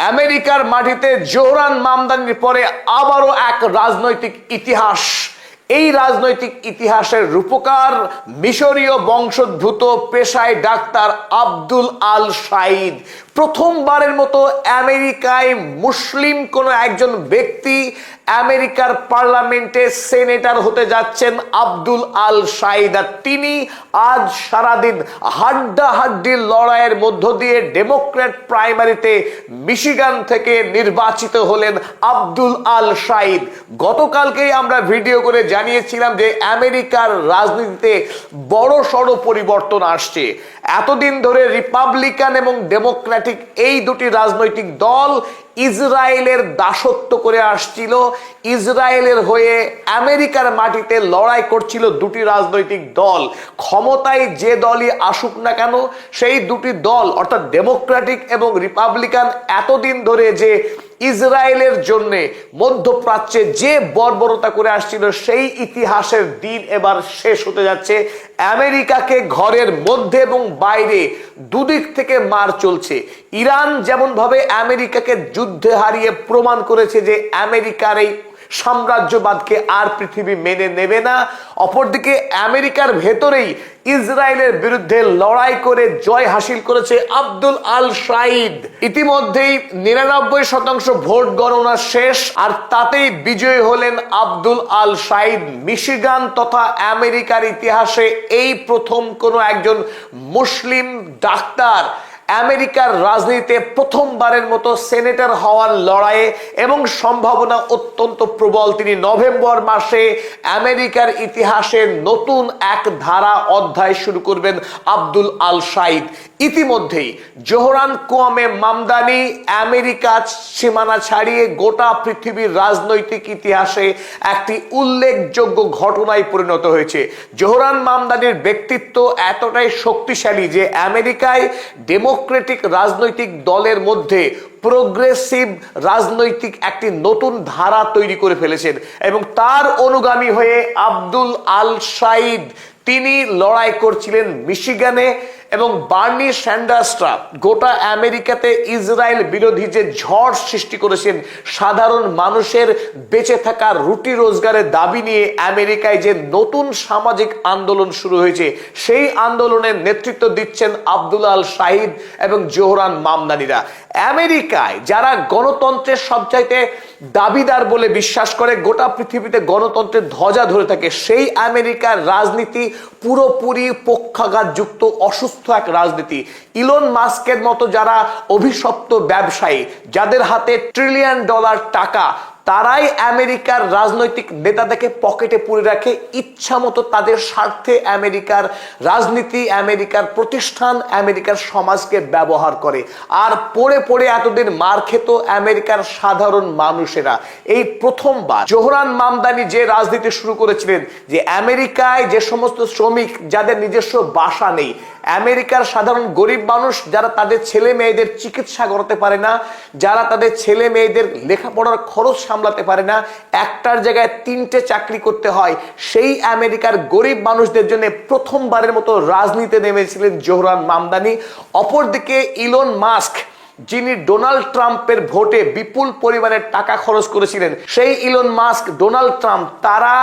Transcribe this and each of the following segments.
আমেরিকার মাটিতে জোহরান মামদানির পরে আবারও এক রাজনৈতিক ইতিহাস। এই রাজনৈতিক ইতিহাসের রূপকার মিশরীয় বংশোদ্ভূত পেশায় ডাক্তার আব্দুল আল সাঈদ। প্রথমবারের মতো আমেরিকায় মুসলিম কোনো একজন ব্যক্তি আমেরিকার পার্লামেন্টে সেনেটর হতে যাচ্ছেন আব্দুল আল সাঈদ। আর তিনি আজ সারাদিন হাড্ডাহাড্ডির লড়াইয়ের মধ্য দিয়ে ডেমোক্র্যাট প্রাইমারিতে মিশিগান থেকে নির্বাচিত হলেন আব্দুল আল সাঈদ। গতকালকেই আমরা ভিডিও করে জানিয়েছিলাম যে আমেরিকার রাজনীতিতে বড় সড় পরিবর্তন আসছে। এতদিন ধরে রিপাবলিকান এবং ডেমোক্রেটিক এই দুটি রাজনৈতিক দল ইসরায়েলের দাসত্ব করে আসছিল। ইসরায়েলের হয়ে আমেরিকার মাটিতে লড়াই করছিল দুটি রাজনৈতিক দল। ক্ষমতায় যে দলই আসুক না কেন, সেই দুটি দল অর্থাৎ ডেমোক্রেটিক এবং রিপাবলিকান এতদিন ধরে যে ইসরায়েলের জন্য মধ্যপ্রাচ্যে যে বর্বরতা করে আসছিল, সেই ইতিহাসের দিন এবার শেষ হতে যাচ্ছে। আমেরিকাকে ঘরের মধ্যে এবং বাইরে দুদিক থেকে মার চলছে। ইরান যেমন ভাবে আমেরিকাকে যুদ্ধে হারিয়ে প্রমাণ করেছে যে আমেরিকার এই সাম্রাজ্যবাদকে আর পৃথিবী মেনে নেবে না, অপরদিকে আমেরিকার ভেতরেই ইসরায়েলের বিরুদ্ধে লড়াই করে জয় হাসিল করেছে আব্দুল আল সাঈদ। ইতিমধ্যেই 99% ভোট গণনা শেষ, আর তাতেই বিজয়ী হলেন আব্দুল আল সাঈদ। মিশিগান তথা আমেরিকার ইতিহাসে এই প্রথম কোনো একজন মুসলিম ডাক্তার আমেরিকার রাজনীতিতে প্রথমবারের মতো সেনেটর হওয়ার লড়াইয়ে এবং সম্ভাবনা অত্যন্ত প্রবল। তিনি নভেম্বর মাসে আমেরিকার ইতিহাসে নতুন এক ধারা অধ্যায় শুরু করবেন আব্দুল আল সাঈদ। ইতিমধ্যেই জোহরান কোয়ামে মামদানি আমেরিকা সীমানা ছাড়িয়ে গোটা পৃথিবীর রাজনৈতিক ইতিহাসে একটি উল্লেখযোগ্য ঘটনায় পরিণত হয়েছে। জোহরান মামদানির ব্যক্তিত্ব এতটাই শক্তিশালী যে আমেরিকায় ডেমোক্রেটিক রাজনৈতিক দলের মধ্যে প্রোগ্রেসিভ রাজনৈতিক একটি নতুন ধারা তৈরি করে ফেলেছেন এবং তার অনুগামী হয়ে আব্দুল আল সাঈদ তিনি লড়াই করছিলেন মিশিগানে। এবং বার্নি স্যান্ডার্সরা গোটা আমেরিকাতে ইসরায়েল বিরোধী যে ঝড় সৃষ্টি করেছেন, সাধারণ মানুষের বেঁচে থাকার রুটি রোজগারের দাবি নিয়ে আমেরিকায় যে নতুন সামাজিক আন্দোলন শুরু হয়েছে, সেই আন্দোলনের নেতৃত্ব দিচ্ছেন আব্দুল আল সাঈদ এবং জোহরান মামদানিরা। আমেরিকায় যারা গণতন্ত্রের সবচাইতে দাবিদার বলে বিশ্বাস করে, গোটা পৃথিবীতে গণতন্ত্রের ধ্বজা ধরে থাকে, সেই আমেরিকার রাজনীতি পুরোপুরি পক্ষাঘাতযুক্ত অসুস্থ এক রাজনীতি। ইলন মাস্কের মতো যারা অভিশপ্ত ব্যবসায়ী, যাদের হাতে $ট্রিলিয়ন টাকা, তারাই আমেরিকার রাজনৈতিক নেতাদেরকে পকেটে পুরে রাখে, ইচ্ছা মতো তাদের স্বার্থে আমেরিকার রাজনীতি, আমেরিকার প্রতিষ্ঠান, আমেরিকার সমাজকে ব্যবহার করে। আর পড়ে পড়ে এতদিন মার খেত আমেরিকার সাধারণ মানুষেরা। এই প্রথমবার জোহরান মামদানি যে রাজনীতি শুরু করেছিলেন, যে আমেরিকায় যে সমস্ত শ্রমিক যাদের নিজস্ব বাসা নেই, আমেরিকার সাধারণ গরিব মানুষ যারা তাদের ছেলে মেয়েদের চিকিৎসা করাতে পারে না, যারা তাদের ছেলে মেয়েদের লেখাপড়ার খরচ সামলাতে পারে না, একটার জায়গায় 3টে চাকরি করতে হয়, সেই আমেরিকার গরিব মানুষদের জন্য প্রথমবারের মতো রাজনীতিতে নেমেছিলেন জোহরান মামদানি। অপরদিকে ইলন মাস্ক, যিনি ডোনাল্ড ট্রাম্পের ভোটে বিপুল পরিমাণের টাকা খরচ করেছিলেন, সেই ইলন মাস্ক, ডোনাল্ড ট্রাম্প, তারা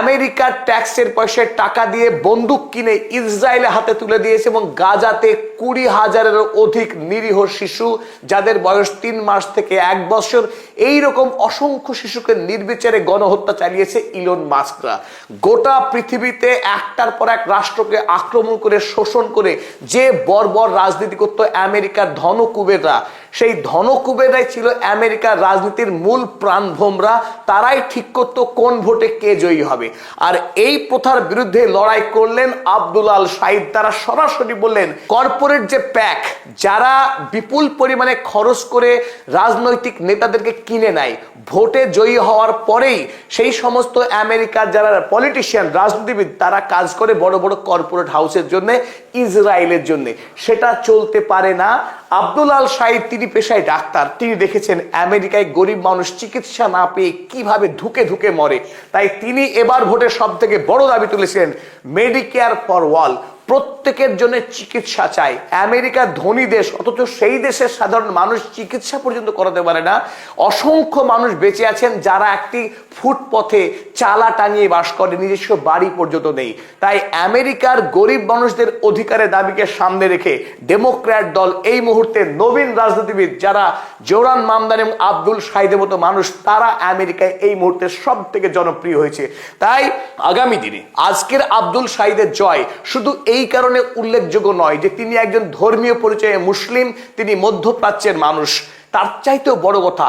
আমেরিকার ট্যাক্সের পয়সায় টাকা দিয়ে বন্দুক কিনে ইসরায়েলের হাতে তুলে দিয়েছে এবং গাজাতে 20,000-এরও অধিক নিরীহ শিশু, যাদের বয়স 3 মাস থেকে 1 বছর, এইরকম অসংখ্য শিশুকে নির্বিচারে গণহত্যা চালিয়েছে ইলন মাস্করা। গোটা পৃথিবীতে একটার পর এক রাষ্ট্রকে আক্রমণ করে, শোষণ করে যে বর্বর রাজনীতি করত আমেরিকার ধনকুবেররা, সেই ধনকুবেরাই ছিল আমেরিকার রাজনীতির মূল প্রাণভোমরা। তারাই ঠিক করতো কোন ভোটে কে জয়ী হবে। আর এই প্রথার বিরুদ্ধে লড়াই করলেন আব্দুল আল সাঈদ। তারা সরাসরি বললেন, কর্পোরেট যে প্যাক, যারা বিপুল পরিমাণে খরচ করে রাজনৈতিক নেতাদেরকে কিনে নেয়, ভোটে জয়ী হওয়ার পরেই সেই সমস্ত আমেরিকার যারা পলিটিশিয়ান, রাজনীতিবিদ, তারা কাজ করে বড় বড় কর্পোরেট হাউসের জন্য, ইসরায়েলের জন্য, সেটা চলতে পারে না। আব্দুল আল সাঈদ তিনি পেশায় ডাক্তার, তিনি দেখেছেন আমেরিকায় গরিব মানুষ চিকিৎসা না পেয়ে কিভাবে ধুকে ধুকে মরে। তাই তিনি এবার ভোটের সব থেকে বড় দাবি তুলেছিলেন মেডিকেয়ার ফর অল, প্রত্যেকের জন্য চিকিৎসা চাই। আমেরিকা ধনী দেশ, অথচ সেই দেশের সাধারণ মানুষ চিকিৎসা পর্যন্ত করাতে পারে না। অসংখ্য মানুষ বেঁচে আছেন যারা একটি ফুটপথে চালা টাঙিয়ে বাস করে, নিজস্ব বাড়ি পর্যন্ত নেই। তাই আমেরিকার গরিব মানুষদের অধিকারের দাবিকে সামনে রেখে ডেমোক্র্যাট দল এই মুহূর্তে নবীন রাজনীতিবিদ যারা জোহরান মামদানি এবং আব্দুল শাহিদের মতো মানুষ, তারা আমেরিকায় এই মুহূর্তে সব থেকে জনপ্রিয় হয়েছে। তাই আগামী দিনে আজকের আব্দুল শাহিদের জয় শুধু এই কারণে উল্লেখযোগ্য নয় যে তিনি একজন ধর্মীয় পরিচয়ে মুসলিম, তিনি মধ্যপ্রাচ্যের মানুষ। তার চাইতেও বড় কথা,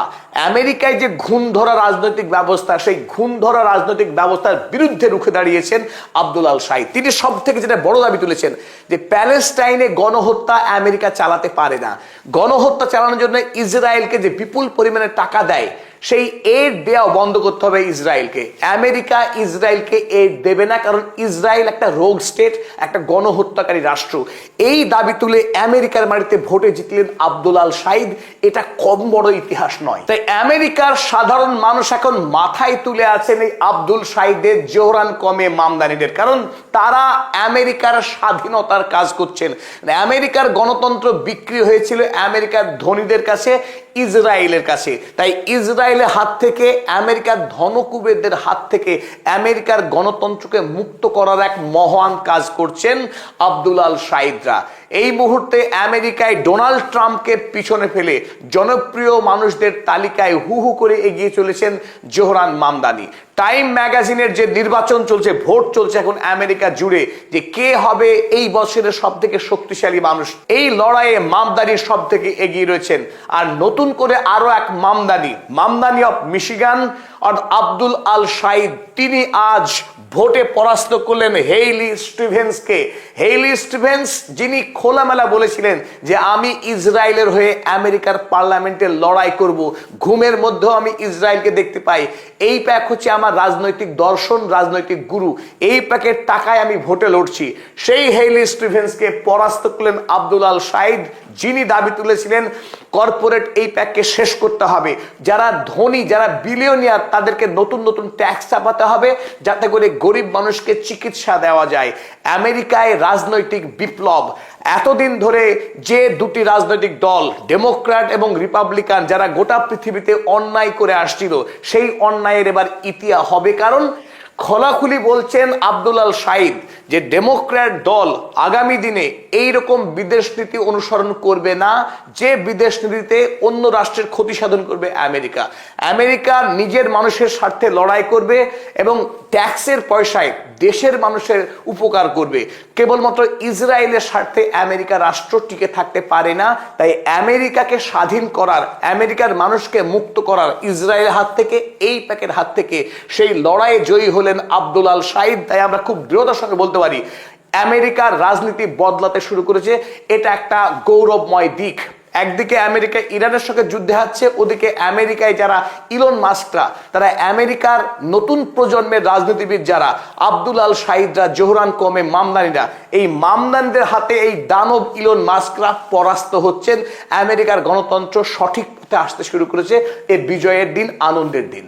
আমেরিকায় যে ঘুণ ধরা রাজনৈতিক ব্যবস্থা, সেই ঘুণ ধরা রাজনৈতিক ব্যবস্থার বিরুদ্ধে রুখে দাঁড়িয়েছেন আব্দুল আল শাহিদ। তিনি সব থেকে যেটা বড় দাবি তুলেছেন যে প্যালেস্টাইনে গণহত্যা আমেরিকা চালাতে পারে না। গণহত্যা চালানোর জন্য ইসরায়েলকে যে বিপুল পরিমাণে টাকা দেয়, সেই এড দেওয়া বন্ধ করতে হবে ইসরায়েলকে। আমেরিকা ইসরায়েলকে এড দেবে না, কারণ ইসরায়েল একটা রোগ স্টেট, একটা গণহত্যাকারী রাষ্ট্র। এই দাবি তুলে আমেরিকার মাটিতে ভোটে জিতলেন আব্দুল আল শাহিদ। এটা কম বড় ইতিহাস নয়। তাই আমেরিকার সাধারণ মানুষ এখন মাথায় তুলে আছেন এই আব্দুল শাহিদের, জোহরান কমে মামদানিদের, কারণ তারা আমেরিকার স্বাধীনতার কাজ করছেন। আমেরিকার গণতন্ত্র বিক্রি হয়েছিল আমেরিকার ধনীদের কাছে, ইসরায়েলের কাছে। তাই ইসরায়েলের হাত থেকে, আমেরিকার ধনকুবেরদের হাত থেকে আমেরিকার গণতন্ত্রকে মুক্ত করার এক মহান কাজ করছেন আব্দুল আল শাহিদরা। এই মুহূর্তে আমেরিকায় ডোনাল্ড ট্রাম্পকে পিছনে ফেলে জনপ্রিয় মানুষদের তালিকায় হু হু করে এগিয়ে চলেছেন জোহরান মামদানি। টাইম ম্যাগাজিনের যে নির্বাচন চলছে, ভোট চলছে এখন আমেরিকা জুড়ে, যে কে হবে এই বছরের সব থেকে শক্তিশালী মানুষ, এই লড়াইয়ে মামদানি সব থেকে এগিয়ে রয়েছেন। আর নতুন করে আরো এক মামদানি অফ মিশিগান আর আব্দুল আল শাহিদ, তিনি আজ ভোটে পরাস্ত করলেন হেইলি স্টিভেন্সকে। হেইলি স্টিভেন্স যিনি খোলামেলা বলেছিলেন যে আমি ইসরায়েলের হয়ে আমেরিকার পার্লামেন্টে লড়াই করব, ঘুমের মধ্যেও আমি ইসরায়েলকে দেখতে পাই, এই প্যাক হচ্ছে আমার রাজনৈতিক দর্শন, রাজনৈতিক গুরু, এই প্যাকের টাকায় আমি ভোটে লড়ছি। সেই হেইলি স্টিভেন্সকে পরাস্ত করলেন আব্দুল আল শাহিদ, যিনি দাবি তুলেছিলেন কর্পোরেট এই প্যাককে শেষ করতে হবে। যারা ধনী, যারা বিলিয়নিয়ার, তাদেরকে নতুন নতুন ট্যাক্স চাপাতে হবে যাতে করে গরিব মানুষকে চিকিৎসা দেওয়া যায়। আমেরিকায় রাজনৈতিক বিপ্লব, এতদিন ধরে যে দুটি রাজনৈতিক দল ডেমোক্র্যাট এবং রিপাবলিকান, যারা গোটা পৃথিবীতে অন্যায় করে আসছিল, সেই অন্যায়ের এবার ইতিহাস হবে। কারণ খোলাখুলি বলছেন আব্দুল আল শাহিদ যে ডেমোক্র্যাট দল আগামী দিনে এইরকম বিদেশ নীতি অনুসরণ করবে না যে বিদেশ নীতিতে অন্য রাষ্ট্রের ক্ষতি সাধন করবে আমেরিকা। আমেরিকা নিজের মানুষের স্বার্থে লড়াই করবে এবং ট্যাক্সের পয়সায় দেশের মানুষের উপকার করবে। কেবলমাত্র ইসরায়েলের স্বার্থে আমেরিকা রাষ্ট্র টিকে থাকতে পারে না। তাই আমেরিকাকে স্বাধীন করার, আমেরিকার মানুষকে মুক্ত করার ইসরায়েলের হাত থেকে, এই প্যাকের হাত থেকে, সেই লড়াইয়ে জয়ী হলেন আব্দুল আল শাহিদ। তাই আমরা খুব দৃঢ়তার সঙ্গে বলতে পারি আমেরিকার রাজনীতি বদলাতে শুরু করেছে। এটা একটা গৌরবময় দিক। একদিকে আমেরিকা ইরানের সঙ্গে যুদ্ধে হারছে, ওদিকে আমেরিকায় যারা ইলন মাস্করা, তারা আমেরিকার নতুন প্রজন্মের রাজনীতিবিদ যারা আব্দুল আল শাহিদরা, জোহরান কমে মামদানিরা, এই মামদানিদের হাতে এই দানব ইলন মাস্করা পরাস্ত হচ্ছেন। আমেরিকার গণতন্ত্র সঠিক পথে আসতে শুরু করেছে। এই বিজয়ের দিন, আনন্দের দিন।